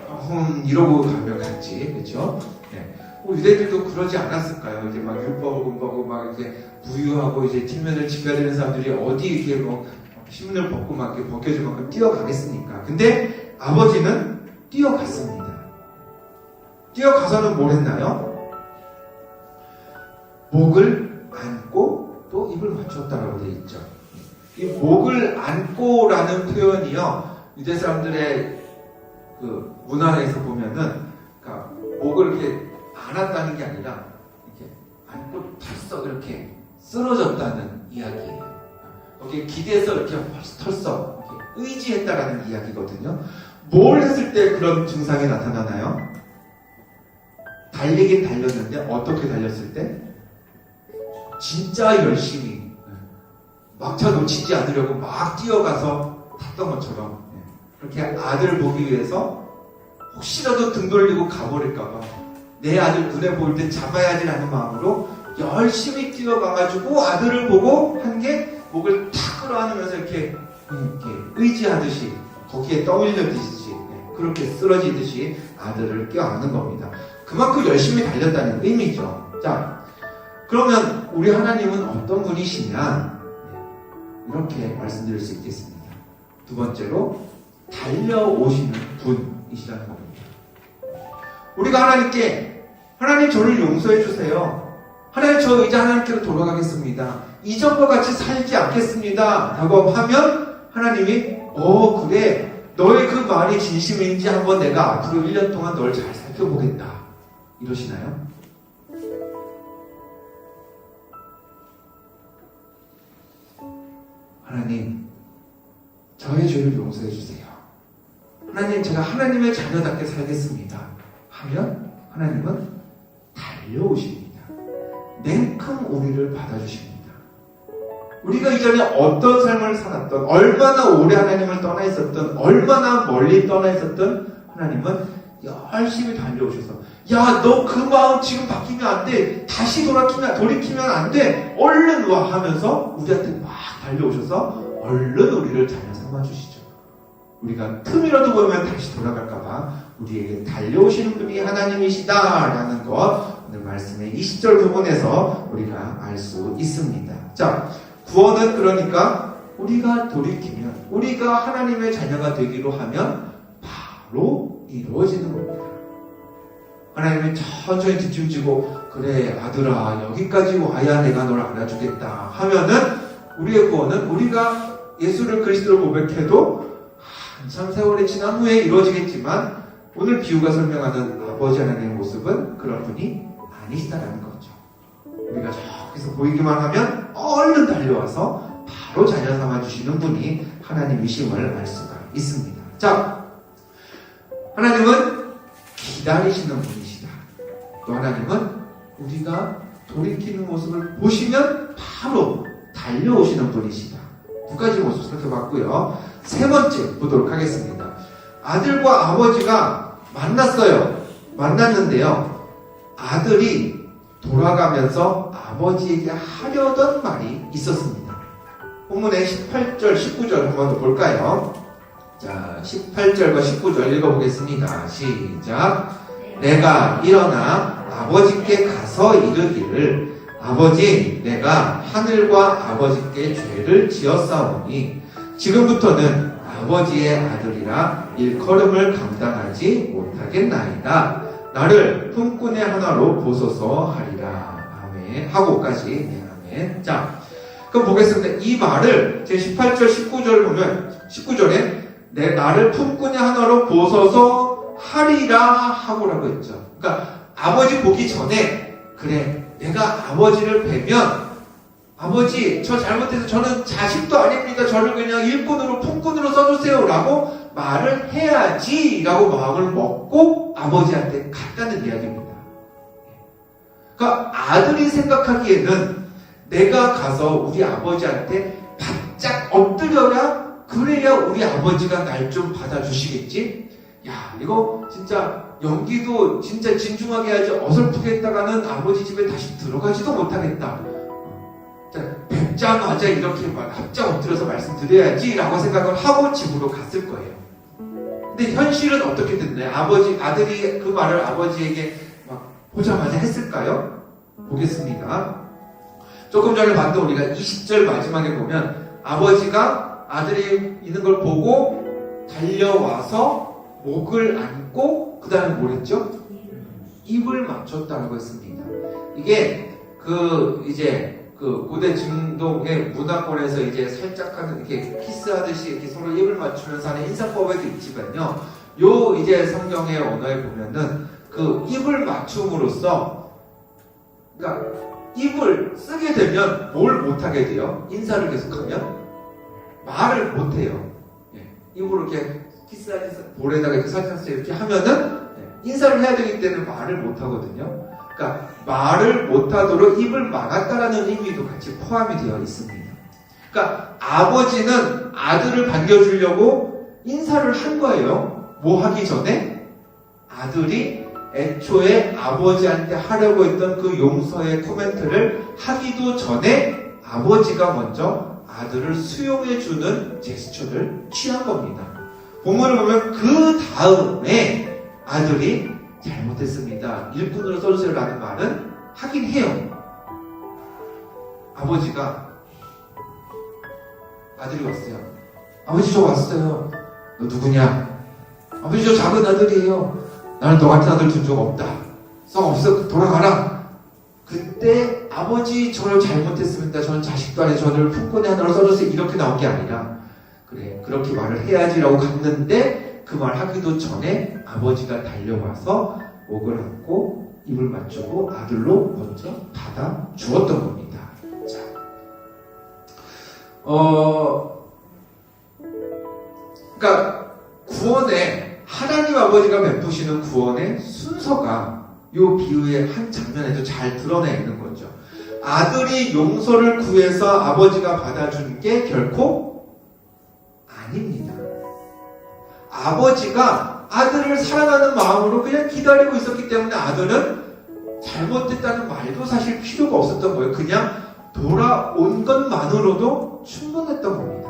이러고 가면 갔지, 그렇죠? 네. 유대인들도 그러지 않았을까요? 이제 막 율법을 공부하고 막 이렇게 부유하고 이제 뒷면을 지켜야 되는 사람들이 어디 이렇게 뭐 신문을 벗고 막 이렇게 벗겨질 만큼 뛰어가겠습니까? 근데 아버지는 뛰어갔습니다. 뛰어가서는 뭘 했나요? 목을 안고 또 입을 맞췄다라고 되어 있죠. 이 목을 안고라는 표현이요, 유대 사람들의 그 문화에서 보면은, 그러니까 목을 이렇게 안았다는 게 아니라 이렇게 안고 털썩 이렇게 쓰러졌다는 이야기예요. 여기 기대서 이렇게 털썩 이렇게 의지했다라는 이야기거든요. 뭘 했을 때 그런 증상이 나타나나요? 달리긴 달렸는데 어떻게 달렸을 때? 진짜 열심히 막차 놓치지 않으려고 막 뛰어가서 탔던 것처럼 그렇게 아들 보기 위해서 혹시라도 등 돌리고 가버릴까봐 내 아들 눈에 보일 때 잡아야지라는 마음으로 열심히 뛰어가가지고 아들을 보고 한 게 목을 탁 끌어안으면서 이렇게 의지하듯이 거기에 떠밀려듯이 그렇게 쓰러지듯이 아들을 껴안는 겁니다. 그만큼 열심히 달렸다는 의미죠. 자, 그러면 우리 하나님은 어떤 분이시냐? 이렇게 말씀드릴 수 있겠습니다. 두 번째로 달려오시는 분이시라는 겁니다. 우리가 하나님께 하나님 저를 용서해 주세요. 하나님 저 이제 하나님께로 돌아가겠습니다. 이전과 같이 살지 않겠습니다. 라고 하면 하나님이 그래 너의 그 말이 진심인지 한번 내가 앞으로 1년 동안 널 잘 살펴보겠다. 이러시나요? 하나님 저의 죄를 용서해 주세요. 하나님 제가 하나님의 자녀답게 살겠습니다. 하면 하나님은 달려오십니다. 냉큼 우리를 받아주십니다. 우리가 이전에 어떤 삶을 살았던, 얼마나 오래 하나님을 떠나 있었던, 얼마나 멀리 떠나 있었던 하나님은 열심히 달려오셔서 야, 너 그 마음 지금 바뀌면 안 돼. 다시 돌이키면 안 돼. 얼른 와 하면서 우리한테 막 달려오셔서 얼른 우리를 자녀 삼아주시죠. 우리가 틈이라도 보면 다시 돌아갈까봐 우리에게 달려오시는 분이 하나님이시다라는 것 오늘 말씀의 20절 부분에서 우리가 알 수 있습니다. 자, 구원은 그러니까 우리가 돌이키면, 우리가 하나님의 자녀가 되기로 하면 바로 이루어지는 겁니다. 하나님은 천천히 뒷짐지고 그래 아들아 여기까지 와야 내가 널 알아주겠다 하면은 우리의 구원은 우리가 예수를 그리스도로 고백해도 한참 세월이 지난 후에 이루어지겠지만 오늘 비유가 설명하는 아버지 하나님의 모습은 그런 분이 아니시다라는 거죠. 우리가 저기서 보이기만 하면 얼른 달려와서 바로 자녀 삼아주시는 분이 하나님이심을 알 수가 있습니다. 자, 하나님은 기다리시는 분이시다. 또 하나님은 우리가 돌이키는 모습을 보시면 바로 달려오시는 분이시다. 두 가지 모습 살펴봤고요. 세 번째 보도록 하겠습니다. 아들과 아버지가 만났는데요. 아들이 돌아가면서 아버지에게 하려던 말이 있었습니다. 본문의 18절, 19절 한번 더 볼까요? 자, 18절과 19절 읽어보겠습니다. 시작. 내가 일어나 아버지께 가서 이르기를 아버지 내가 하늘과 아버지께 죄를 지었사오니 지금부터는 아버지의 아들이라 일컬음을 감당하지 못하겠나이다. 나를 품꾼의 하나로 보소서 하리라. 아멘. 하고까지. 네, 아멘. 자, 그럼 보겠습니다. 이 말을 제 18절, 19절 보면 19절에 나를 품꾼의 하나로 보소서 하리라 하고라고 했죠. 그러니까 아버지 보기 전에 그래 내가 아버지를 뵈면 아버지 저 잘못해서 저는 자식도 아닙니다. 저를 그냥 일꾼으로 품꾼으로 써주세요 라고 말을 해야지 라고 마음을 먹고 아버지한테 갔다는 이야기입니다. 그러니까 아들이 생각하기에는 내가 가서 우리 아버지한테 바짝 엎드려야 그래야 우리 아버지가 날 좀 받아주시겠지? 야, 이거 진짜 연기도 진짜 진중하게 해야지 어설프게 했다가는 아버지 집에 다시 들어가지도 못하겠다. 뵙자마자 이렇게 막 합작 엎드려서 말씀드려야지 라고 생각을 하고 집으로 갔을 거예요. 근데 현실은 어떻게 됐나요? 아들이 그 말을 아버지에게 막 보자마자 했을까요? 보겠습니다. 조금 전에 봤던 우리가 20절 마지막에 보면 아버지가 아들이 있는 걸 보고 달려와서 목을 안고 그 다음에 뭘 했죠? 입을 맞췄다고 했습니다. 이게 이제 고대 중동의 문화권에서 이제 살짝 하는 이렇게 키스하듯이 이렇게 서로 입을 맞추면서 하는 인사법에도 있지만요. 이제 성경의 언어에 보면은 그 입을 맞춤으로써 그러니까 입을 쓰게 되면 뭘 못하게 돼요? 인사를 계속하면 말을 못해요. 입으로 이렇게 키스하면서 볼에다가 이렇게 살짝 이렇게 하면은 인사를 해야 되기 때문에 말을 못하거든요. 그러니까 말을 못하도록 입을 막았다라는 의미도 같이 포함이 되어 있습니다. 그러니까 아버지는 아들을 반겨주려고 인사를 한 거예요. 뭐 하기 전에? 아들이 애초에 아버지한테 하려고 했던 그 용서의 코멘트를 하기도 전에 아버지가 먼저 아들을 수용해주는 제스처를 취한 겁니다. 본문을 보면 그 다음에 아들이 잘못했습니다. 일꾼으로 써주세요라는 말은 하긴 해요. 아버지가 아들이 왔어요. 아버지 저 왔어요. 너 누구냐? 아버지 저 작은 아들이에요. 나는 너 같은 아들 둔 적 없다. 썩 없어. 돌아가라. 그때 아버지 저를 잘못했습니다. 저는 자식도 아니고 저를 품꾼의 하나로 써주세요. 이렇게 나온 게 아니라 그래 그렇게 말을 해야지라고 갔는데 그 말 하기도 전에 아버지가 달려와서 목을 안고 입을 맞추고 아들로 먼저 받아 주었던 겁니다. 자, 그러니까 구원에 하나님 아버지가 베푸시는 구원의 순서가 이 비유의 한 장면에도 잘 드러나 있는 거죠. 아들이 용서를 구해서 아버지가 받아준 게 결코 아닙니다. 아버지가 아들을 사랑하는 마음으로 그냥 기다리고 있었기 때문에 아들은 잘못됐다는 말도 사실 필요가 없었던 거예요. 그냥 돌아온 것만으로도 충분했던 겁니다.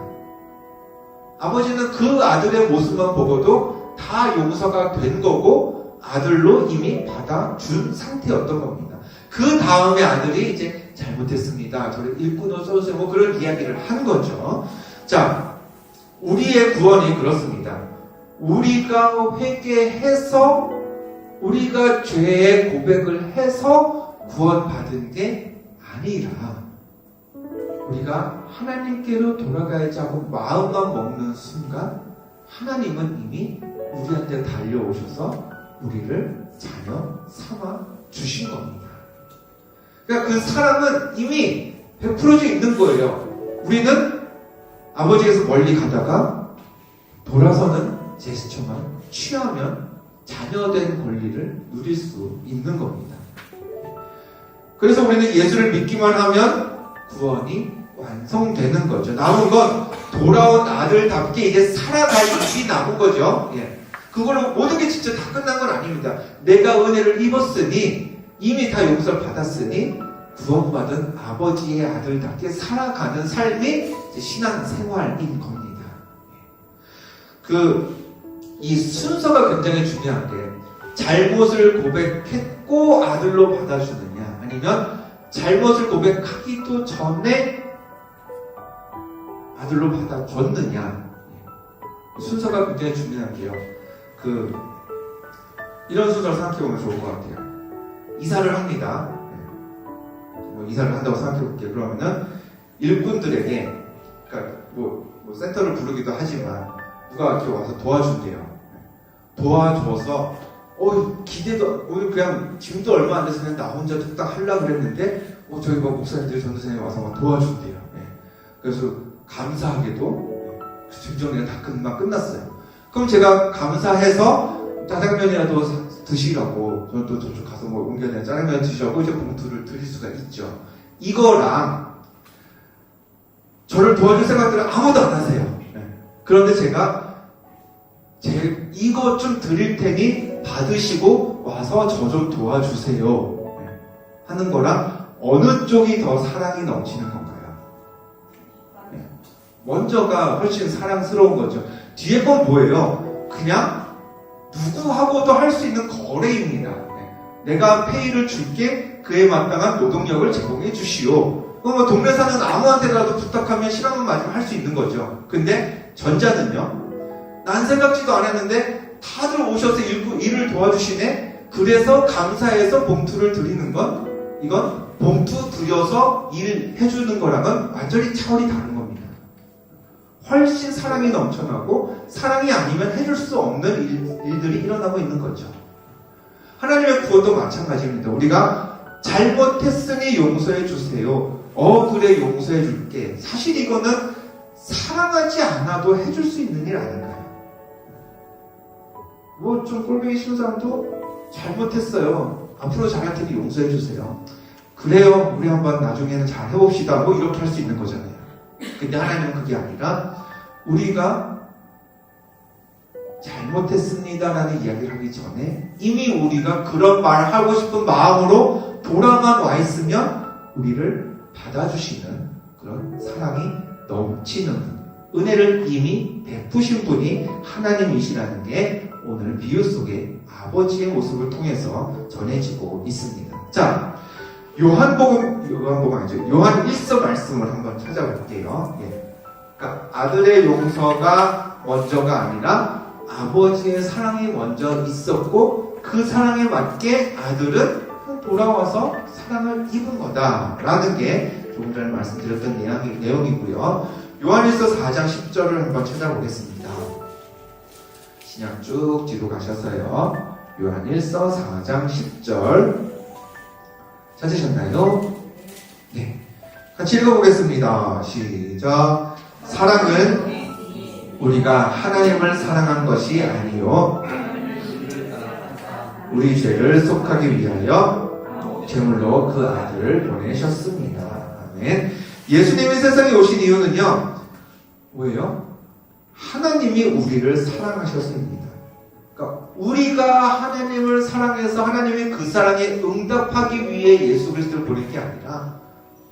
아버지는 그 아들의 모습만 보고도 다 용서가 된 거고 아들로 이미 받아준 상태였던 겁니다. 그 다음에 아들이 이제 잘못했습니다. 저를 일꾼으로 써주세요. 뭐 그런 이야기를 한 거죠. 자, 우리의 구원이 그렇습니다. 우리가 회개해서 우리가 죄의 고백을 해서 구원받은 게 아니라 우리가 하나님께로 돌아가야지 하고 마음만 먹는 순간 하나님은 이미 우리한테 달려오셔서 우리를 자녀 삼아 주신 겁니다. 그러니까 그 사랑은 이미 100% 있는 거예요. 우리는 아버지에서 멀리 가다가 돌아서는 제스처만 취하면 자녀된 권리를 누릴 수 있는 겁니다. 그래서 우리는 예수를 믿기만 하면 구원이 완성되는 거죠. 남은 건 돌아온 아들답게 이제 살아갈 일이 남은 거죠. 예. 그걸로 모든 게 진짜 다 끝난 건 아닙니다. 내가 은혜를 입었으니 이미 다 용서를 받았으니 구원받은 아버지의 아들답게 살아가는 삶이 이제 신앙생활인 겁니다. 이 순서가 굉장히 중요한 게 잘못을 고백했고 아들로 받아주느냐 아니면 잘못을 고백하기도 전에 아들로 받아줬느냐 순서가 굉장히 중요한 게요. 이런 순서를 생각해보면 좋을 것 같아요. 이사를 합니다. 이사를 한다고 생각해볼게요. 그러면은 일꾼들에게 그러니까 센터를 부르기도 하지만 누가 이렇게 와서 도와준대요. 도와줘서 기대도 오늘 그냥 짐도 얼마 안 돼서 그냥 나 혼자 뚝딱 하려고 그랬는데 저희 목사님들 전도사님 와서 막 도와준대요. 네. 그래서 감사하게도 짐 정리가 다 끝났어요. 그럼 제가 감사해서 짜장면이라도 드시라고 저는 또 저쪽 가서 옮겨내 짜장면 드시라고 이제 봉투를 드릴 수가 있죠. 이거랑 저를 도와줄 생각들은 아무도 안 하세요. 네. 그런데 제가 이거 좀 드릴 테니 받으시고 와서 저 좀 도와주세요 하는 거랑 어느 쪽이 더 사랑이 넘치는 건가요? 먼저가 훨씬 사랑스러운 거죠. 뒤에 건 뭐예요? 그냥 누구하고도 할 수 있는 거래입니다. 내가 페이를 줄게 그에 마땅한 노동력을 제공해 주시오. 그럼 동네 사는 아무한테라도 부탁하면 실황은 맞으면 할 수 있는 거죠. 근데 전자는요. 난 생각지도 않았는데 다들 오셔서 일을 도와주시네. 그래서 감사해서 봉투를 드리는 건 이건 봉투 드려서 일 해주는 거랑은 완전히 차원이 다른 겁니다. 훨씬 사랑이 넘쳐나고 사랑이 아니면 해줄 수 없는 일들이 일어나고 있는 거죠. 하나님의 구원도 마찬가지입니다. 우리가 잘못했으니 용서해 주세요. 그래 용서해 줄게. 사실 이거는 사랑하지 않아도 해줄 수 있는 일 아닌가요? 좀 꼴보기 싫은 사람도 잘못했어요. 앞으로 잘할 테니 용서해 주세요. 그래요. 우리 한번 나중에는 잘 해봅시다. 이렇게 할 수 있는 거잖아요. 근데 하나님은 그게 아니라 우리가 잘못했습니다라는 이야기를 하기 전에 이미 우리가 그런 말을 하고 싶은 마음으로 돌아만 와 있으면 우리를 받아주시는 그런 사랑이 넘치는 은혜를 이미 베푸신 분이 하나님이시라는 게 오늘 비유 속에 아버지의 모습을 통해서 전해지고 있습니다. 자, 요한 1서 말씀을 한번 찾아볼게요. 예. 그러니까 아들의 용서가 먼저가 아니라 아버지의 사랑이 먼저 있었고 그 사랑에 맞게 아들은 돌아와서 사랑을 입은 거다라는 게 조금 전에 말씀드렸던 내용이고요. 요한일서 4장 10절을 한번 찾아보겠습니다. 신약 쭉 뒤로 가셔서요. 요한일서 4장 10절 찾으셨나요? 네. 같이 읽어보겠습니다. 시작. 사랑은 우리가 하나님을 사랑한 것이 아니요 우리 죄를 속하기 위하여 제물로 그 아들을 보내셨습니다. 아멘. 예수님이 세상에 오신 이유는요, 뭐예요? 하나님이 우리를 사랑하셨습니다. 그러니까 우리가 하나님을 사랑해서 하나님이 그 사랑에 응답하기 위해 예수 그리스도를 보낸 게 아니라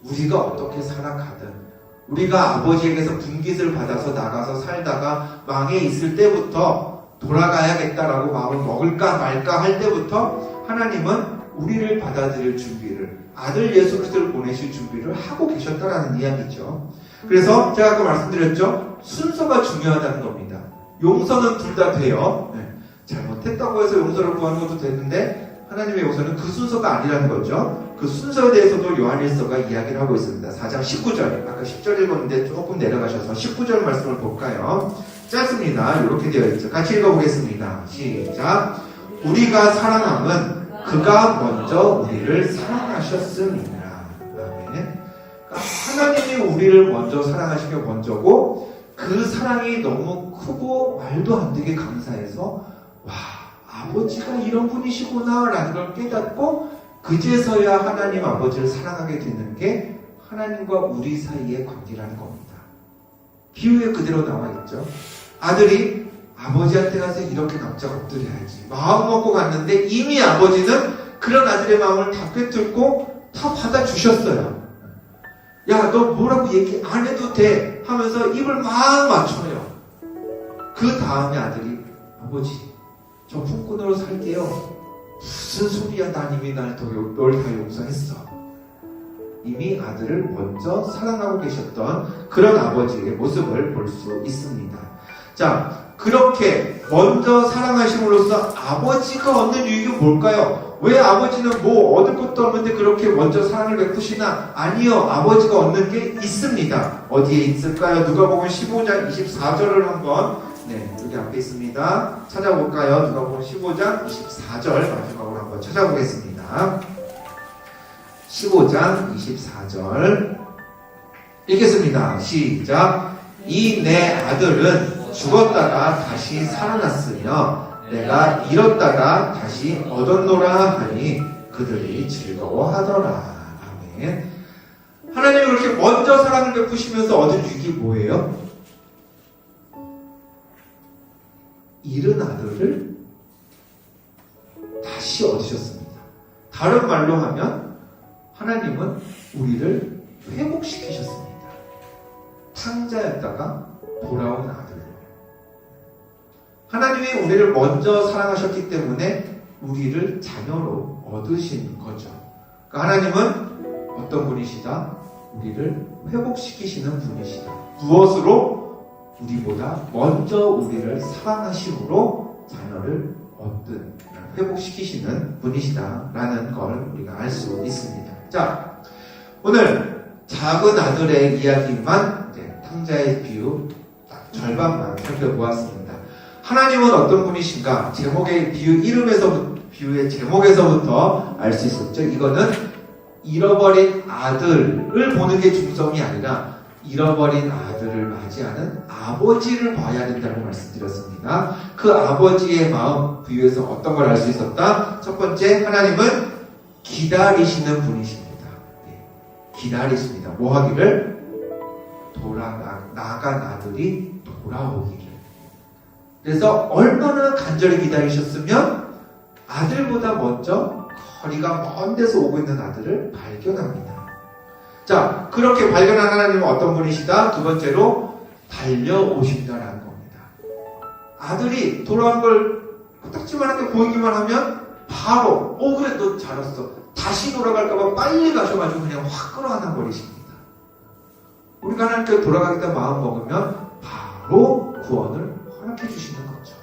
우리가 어떻게 살아가든 우리가 아버지에게서 분깃을 받아서 나가서 살다가 망해 있을 때부터 돌아가야겠다라고 마음을 먹을까 말까 할 때부터 하나님은 우리를 받아들일 준비를, 아들 예수 그리스도를 보내실 준비를 하고 계셨다라는 이야기죠. 그래서 제가 아까 말씀드렸죠. 순서가 중요하다는 겁니다. 용서는 둘 다 돼요. 네. 잘못했다고 해서 용서를 구하는 것도 되는데 하나님의 용서는 그 순서가 아니라는 거죠. 그 순서에 대해서도 요한일서가 이야기를 하고 있습니다. 4장 19절, 아까 10절 읽었는데 조금 내려가셔서 19절 말씀을 볼까요? 짧습니다. 이렇게 되어 있죠. 같이 읽어보겠습니다. 시작. 우리가 사랑함은 그가 먼저 우리를 사랑하셨습니다. 아멘. 그러니까 하나님이 우리를 먼저 사랑하신 게 먼저고 그 사랑이 너무 크고 말도 안 되게 감사해서 와, 아버지가 이런 분이시구나 라는 걸 깨닫고 그제서야 하나님 아버지를 사랑하게 되는 게 하나님과 우리 사이의 관계라는 겁니다. 비유에 그대로 나와 있죠. 아들이 아버지한테 가서 이렇게 납작 엎드려야지 마음 먹고 갔는데 이미 아버지는 그런 아들의 마음을 다 꿰뚫고 다 받아주셨어요. 야, 너 뭐라고 얘기 안 해도 돼 하면서 입을 막 맞춰요. 그 다음에 아들이 아버지 저 품꾼으로 살게요. 무슨 소리야, 난 이미 널 다 용서했어. 이미 아들을 먼저 사랑하고 계셨던 그런 아버지의 모습을 볼 수 있습니다. 자, 그렇게 먼저 사랑하심으로써 아버지가 얻는 유익이 뭘까요? 왜 아버지는 뭐 얻을 것도 없는데 그렇게 먼저 사랑을 베푸시나? 아니요, 아버지가 얻는 게 있습니다. 어디에 있을까요? 누가복음 15장 24절을 한번, 네, 여기 앞에 있습니다. 찾아볼까요? 누가복음 15장 24절 마지막으로 한번 찾아보겠습니다. 15장 24절 읽겠습니다. 시작. 이 내 아들은 죽었다가 다시 살아났으며 내가 잃었다가 다시 얻었노라 하니 그들이 즐거워하더라. 아멘. 하나님이 그렇게 먼저 사랑을 베푸시면서 얻은 유익이 뭐예요? 잃은 아들을 다시 얻으셨습니다. 다른 말로 하면 하나님은 우리를 회복시키셨습니다. 탕자였다가 돌아온 아들. 하나님이 우리를 먼저 사랑하셨기 때문에 우리를 자녀로 얻으신 거죠. 그러니까 하나님은 어떤 분이시다? 우리를 회복시키시는 분이시다. 무엇으로? 우리보다 먼저 우리를 사랑하심으로 자녀를 얻든 회복시키시는 분이시다라는 걸 우리가 알 수 있습니다. 자, 오늘 작은 아들의 이야기만 이제 탕자의 비유 딱 절반만 살펴보았습니다. 하나님은 어떤 분이신가? 제목의 비유의 제목에서부터 알 수 있었죠. 이거는 잃어버린 아들을 보는 게 중점이 아니라 잃어버린 아들을 맞이하는 아버지를 봐야 된다고 말씀드렸습니다. 그 아버지의 마음 비유에서 어떤 걸 알 수 있었다? 첫 번째, 하나님은 기다리시는 분이십니다. 기다리십니다. 뭐 하기를? 나간 아들이 돌아오기를. 그래서 얼마나 간절히 기다리셨으면 아들보다 먼저 거리가 먼 데서 오고 있는 아들을 발견합니다. 자, 그렇게 발견한 하나님은 어떤 분이시다? 두 번째로, 달려오신다라는 겁니다. 아들이 돌아온 걸 코딱지만하게 보이기만 하면 바로 그래 너 잘했어. 다시 돌아갈까봐 빨리 가셔가지고 그냥 확 끌어안아 버리십니다. 우리가 하나님께 돌아가겠다 마음 먹으면 바로 구원을 허락해 주시는 거죠.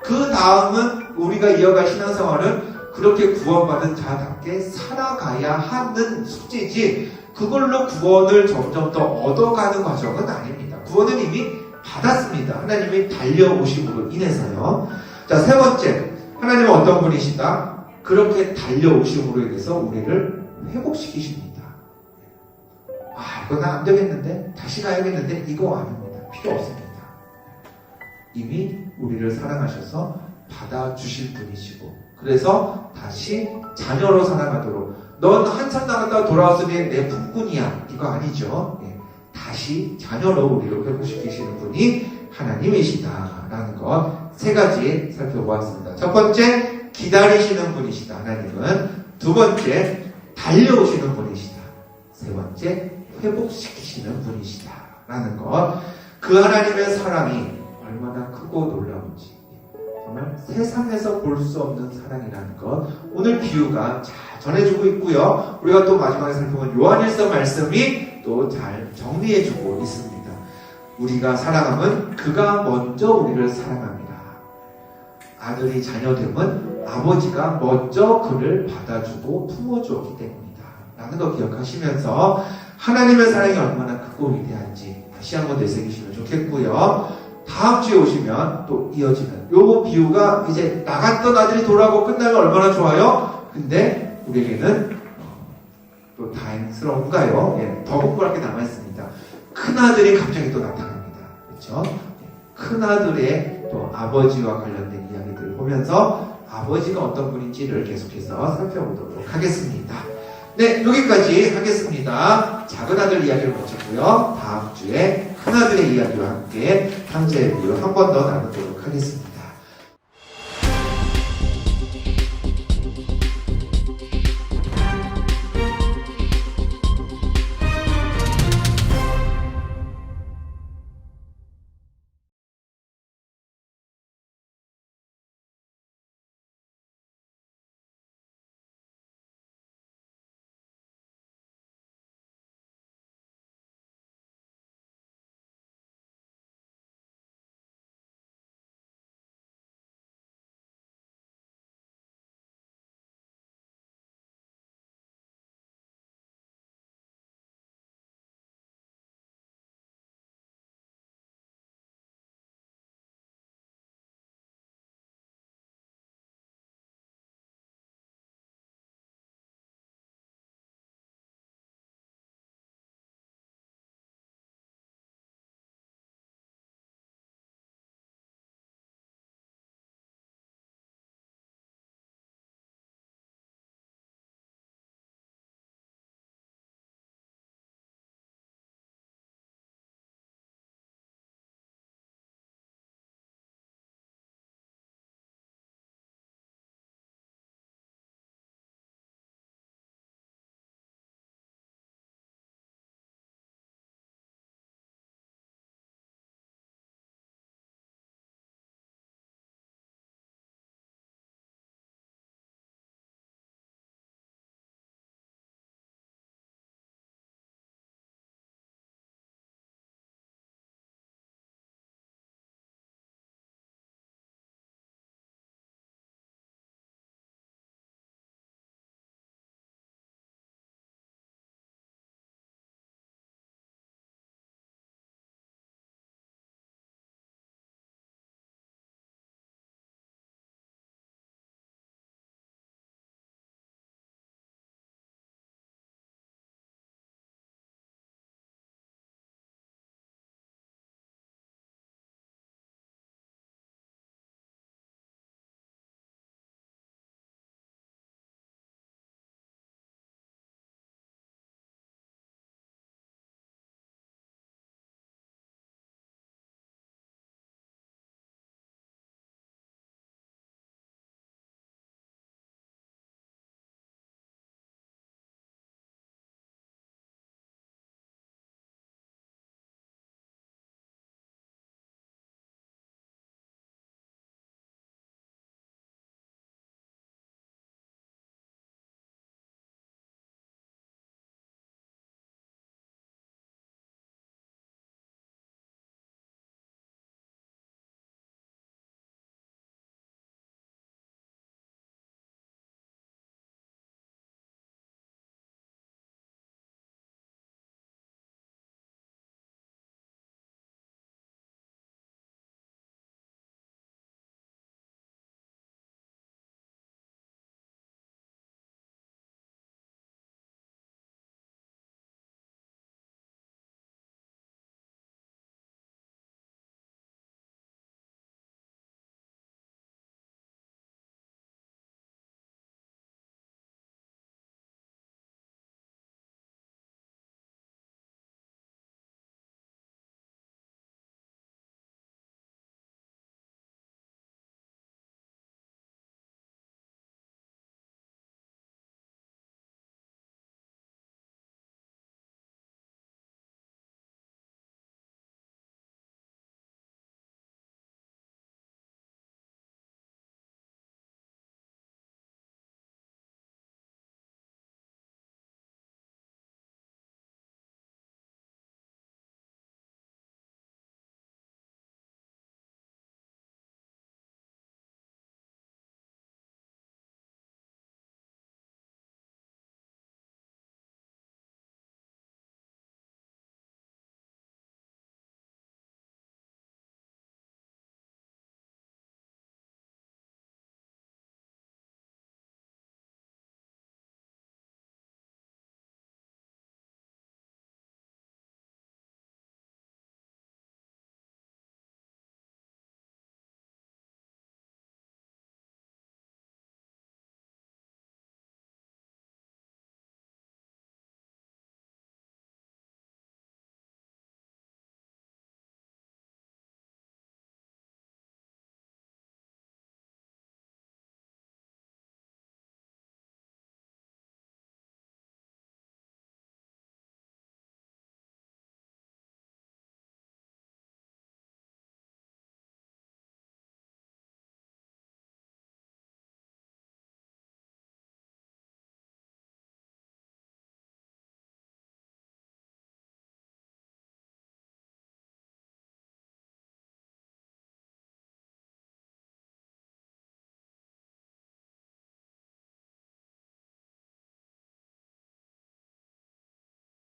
그 다음은 우리가 이어갈 신앙생활은 그렇게 구원받은 자답게 살아가야 하는 숙제지 그걸로 구원을 점점 더 얻어가는 과정은 아닙니다. 구원은 이미 받았습니다. 하나님이 달려오심으로 인해서요. 자, 세 번째, 하나님은 어떤 분이시다? 그렇게 달려오심으로 인해서 우리를 회복시키십니다. 이거 나 안 되겠는데? 다시 가야겠는데? 이거 아닙니다. 필요 없습니다. 이미 우리를 사랑하셔서 받아주실 분이시고, 그래서 다시 자녀로 살아가도록, 넌 한참 나갔다가 돌아왔으니 내 품꾼이야. 이거 아니죠. 다시 자녀로 우리를 회복시키시는 분이 하나님이시다라는 것 세 가지 살펴보았습니다. 첫 번째, 기다리시는 분이시다. 하나님은. 두 번째, 달려오시는 분이시다. 세 번째, 회복시키시는 분이시다라는 것. 그 하나님의 사랑이 얼마나 크고 놀라운지, 정말 세상에서 볼 수 없는 사랑이라는 것, 오늘 비유가 잘 전해주고 있고요. 우리가 또 마지막에 살펴본 요한일서 말씀이 또 잘 정리해주고 있습니다. 우리가 사랑함은 그가 먼저 우리를 사랑합니다. 아들이 자녀됨은 아버지가 먼저 그를 받아주고 품어주었기 때문이다 라는 거 기억하시면서 하나님의 사랑이 얼마나 크고 위대한지 다시 한번 되새기시면 좋겠고요. 다음 주에 오시면 또 이어지는 요 비유가 이제 나갔던 아들이 돌아오고 끝나면 얼마나 좋아요? 근데 우리에게는 또 다행스러운가요? 더 공부할 게 남아있습니다. 큰아들이 갑자기 또 나타납니다. 그렇죠? 큰아들의 또 아버지와 관련된 이야기들을 보면서 아버지가 어떤 분인지를 계속해서 살펴보도록 하겠습니다. 네, 여기까지 하겠습니다. 작은 아들 이야기를 마쳤고요. 다음 주에 큰아들의 이야기와 함께 탐제의 비유 한 번 더 나누도록 하겠습니다.